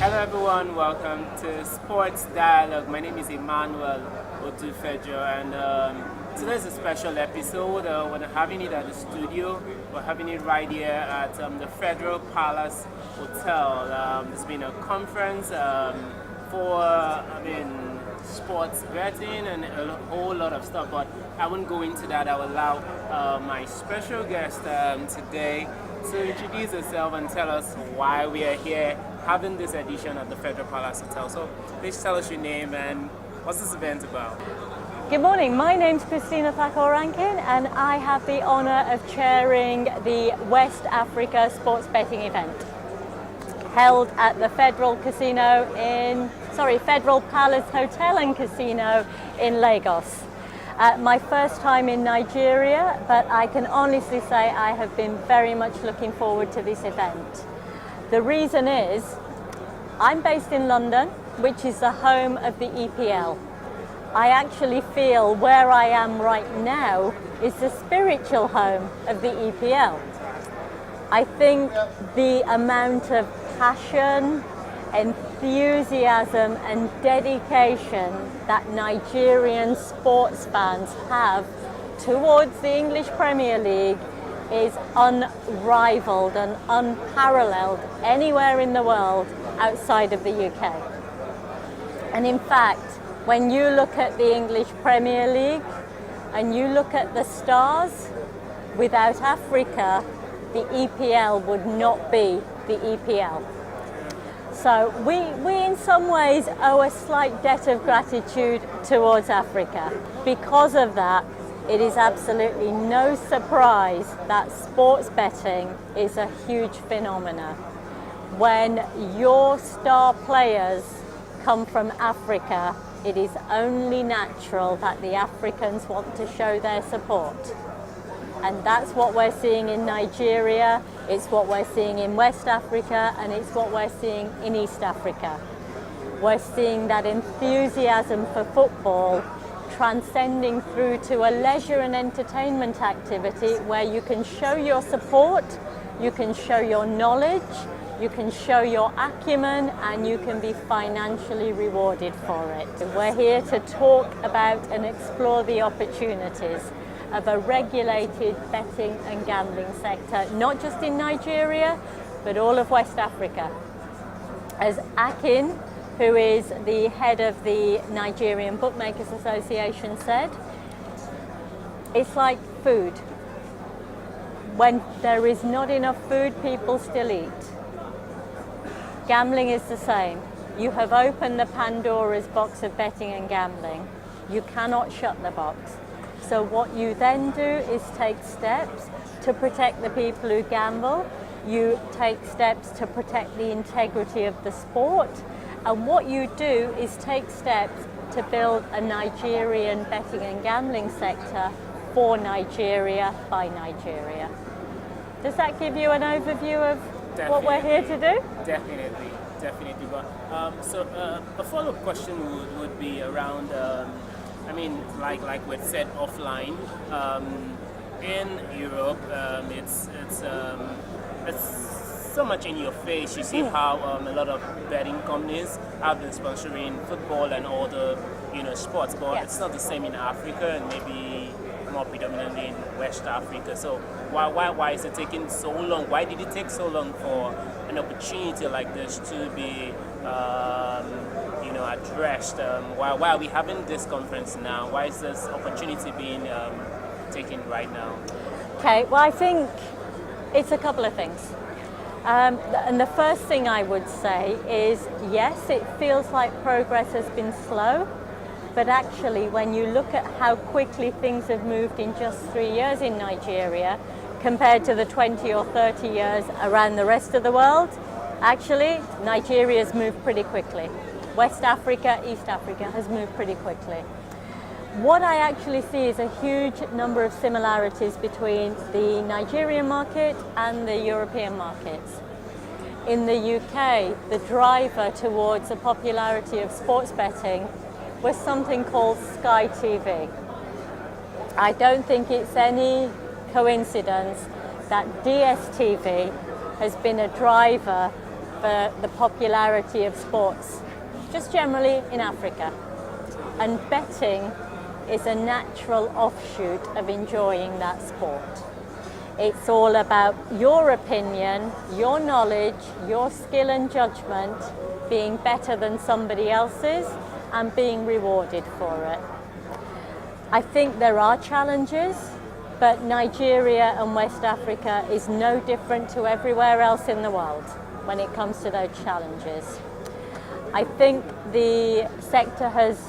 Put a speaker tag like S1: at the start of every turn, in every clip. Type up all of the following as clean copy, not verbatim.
S1: Hello everyone, welcome to Sports Dialog. My name is Emmanuel Otufejo, and today's a special episode. We're having it at the studio. We're having it right here at the Federal Palace Hotel. There's been a conference for sports betting and a whole lot of stuff, but I won't go into that. I will allow my special guest today to introduce herself and tell us why we are here having this edition at the Federal Palace Hotel. So please tell us your name and what's this event about?
S2: Good morning, my name's Christina Thakor-Rankin and I have the honour of chairing the West Africa sports betting event held at the Federal Palace Hotel and Casino in Lagos. My first time in Nigeria, but I can honestly say I have been very much looking forward to this event. The reason is, I'm based in London, which is the home of the EPL. I actually feel where I am right now is the spiritual home of the EPL. I think the amount of passion, enthusiasm and dedication that Nigerian sports fans have towards the English Premier League is unrivaled and unparalleled anywhere in the world outside of the UK. And in fact, when you look at the English Premier League and you look at the stars, without Africa, the EPL would not be the EPL. So we in some ways owe a slight debt of gratitude towards Africa. Because of that, it is absolutely no surprise that sports betting is a huge phenomenon. When your star players come from Africa, it is only natural that the Africans want to show their support. And that's what we're seeing in Nigeria, it's what we're seeing in West Africa, and it's what we're seeing in East Africa. We're seeing that enthusiasm for football transcending through to a leisure and entertainment activity where you can show your support, you can show your knowledge, you can show your acumen, and you can be financially rewarded for it. We're here to talk about and explore the opportunities of a regulated betting and gambling sector, not just in Nigeria, but all of West Africa. As Akin, who is the head of the Nigerian Bookmakers Association, said, it's like food. When there is not enough food, people still eat. Gambling is the same. You have opened the Pandora's box of betting and gambling. You cannot shut the box. So what you then do is take steps to protect the people who gamble. You take steps to protect the integrity of the sport. And what you do is take steps to build a Nigerian betting and gambling sector for Nigeria by Nigeria. Does that give you an overview of what we're here to do?
S1: Definitely. But a follow-up question would be around, like we said offline, in Europe, it's so much in your face. You see how a lot of betting companies have been sponsoring football and all the sports, but It's not the same in Africa and maybe more predominantly in West Africa. So why is it taking so long? Why did it take so long for an opportunity like this to be addressed? Why are we having this conference now? Why is this opportunity being taken right now?
S2: Okay, well, I think it's a couple of things. And the first thing I would say is, yes, it feels like progress has been slow, but actually when you look at how quickly things have moved in just 3 years in Nigeria compared to the 20 or 30 years around the rest of the world, actually Nigeria's moved pretty quickly. West Africa, East Africa has moved pretty quickly. What I actually see is a huge number of similarities between the Nigerian market and the European markets. In the UK, the driver towards the popularity of sports betting was something called Sky TV. I don't think it's any coincidence that DSTV has been a driver for the popularity of sports, just generally in Africa. And betting is a natural offshoot of enjoying that sport. It's all about your opinion, your knowledge, your skill and judgment being better than somebody else's and being rewarded for it. I think there are challenges, but Nigeria and West Africa is no different to everywhere else in the world when it comes to those challenges. I think the sector has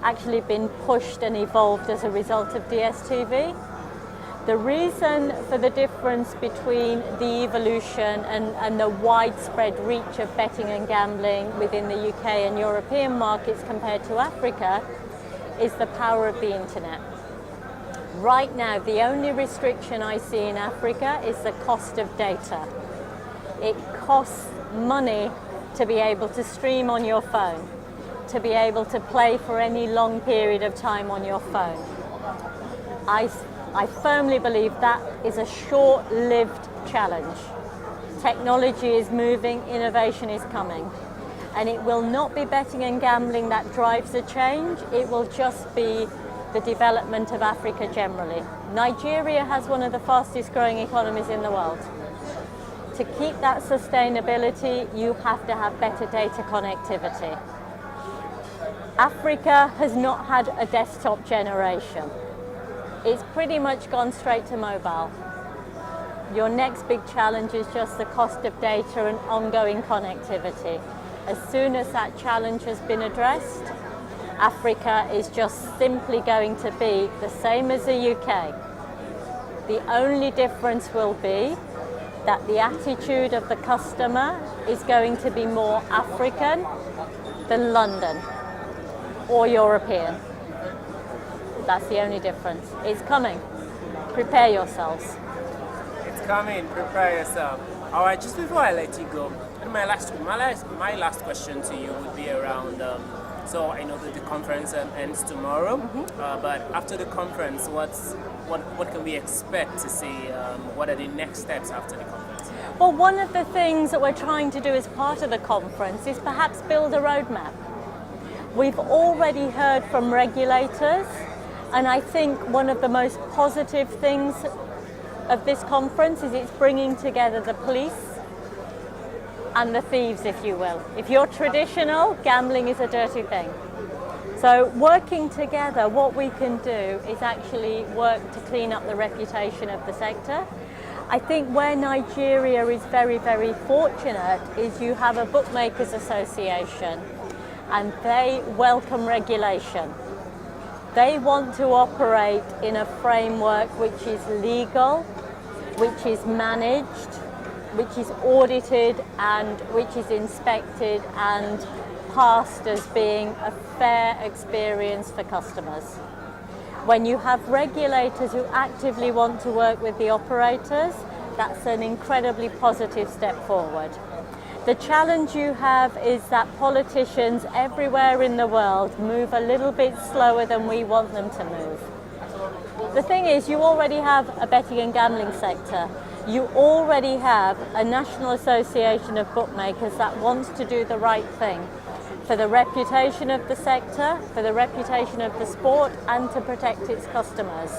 S2: actually been pushed and evolved as a result of DSTV. The reason for the difference between the evolution and the widespread reach of betting and gambling within the UK and European markets compared to Africa is the power of the internet. Right now, the only restriction I see in Africa is the cost of data. It costs money to be able to stream on your phone, to be able to play for any long period of time on your phone. I firmly believe that is a short-lived challenge. Technology is moving, innovation is coming. And it will not be betting and gambling that drives the change, it will just be the development of Africa generally. Nigeria has one of the fastest growing economies in the world. To keep that sustainability, you have to have better data connectivity. Africa has not had a desktop generation. It's pretty much gone straight to mobile. Your next big challenge is just the cost of data and ongoing connectivity. As soon as that challenge has been addressed, Africa is just simply going to be the same as the UK. The only difference will be that the attitude of the customer is going to be more African than London or European. That's the only difference. It's coming. Prepare yourselves.
S1: It's coming. Prepare yourself. All right. Just before I let you go, my last question to you would be around. So I know that the conference ends tomorrow, but after the conference, what can we expect to see? What are the next steps after the conference?
S2: Well, one of the things that we're trying to do as part of the conference is perhaps build a roadmap. We've already heard from regulators, and I think one of the most positive things of this conference is it's bringing together the police and the thieves, if you will. If you're traditional, gambling is a dirty thing. So working together, what we can do is actually work to clean up the reputation of the sector. I think where Nigeria is very, very fortunate is you have a bookmakers association and they welcome regulation. They want to operate in a framework which is legal, which is managed, which is audited and which is inspected and passed as being a fair experience for customers. When you have regulators who actively want to work with the operators, that's an incredibly positive step forward. The challenge you have is that politicians everywhere in the world move a little bit slower than we want them to move. The thing is, you already have a betting and gambling sector. You already have a national association of bookmakers that wants to do the right thing for the reputation of the sector, for the reputation of the sport, and to protect its customers.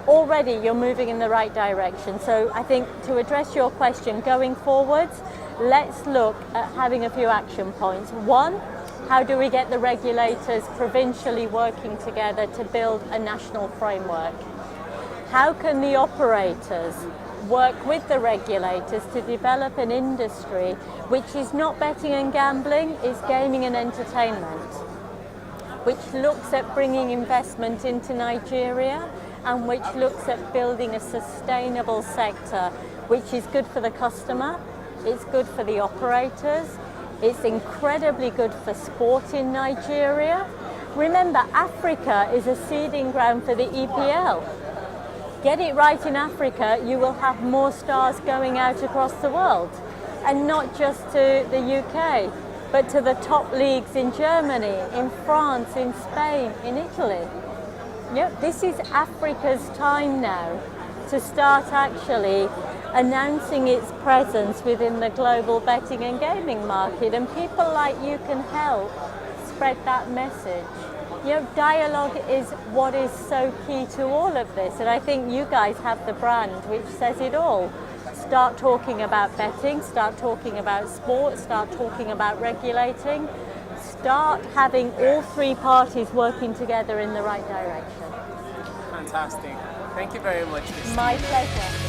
S2: Already you're moving in the right direction. So I think to address your question going forwards, let's look at having a few action points. One, how do we get the regulators provincially working together to build a national framework? How can the operators work with the regulators to develop an industry which is not betting and gambling, is gaming and entertainment, which looks at bringing investment into Nigeria and which looks at building a sustainable sector which is good for the customer, it's good for the operators, it's incredibly good for sport in Nigeria. Remember, Africa is a seeding ground for the EPL. Get it right in Africa, you will have more stars going out across the world. And not just to the UK, but to the top leagues in Germany, in France, in Spain, in Italy. Yep, this is Africa's time now to start actually announcing its presence within the global betting and gaming market, and people like you can help spread that message. You know, dialogue is what is so key to all of this, and I think you guys have the brand which says it all. Start talking about betting, start talking about sports, start talking about regulating, start having all three parties working together in the right direction.
S1: Fantastic. Thank you very much, Christina.
S2: My pleasure.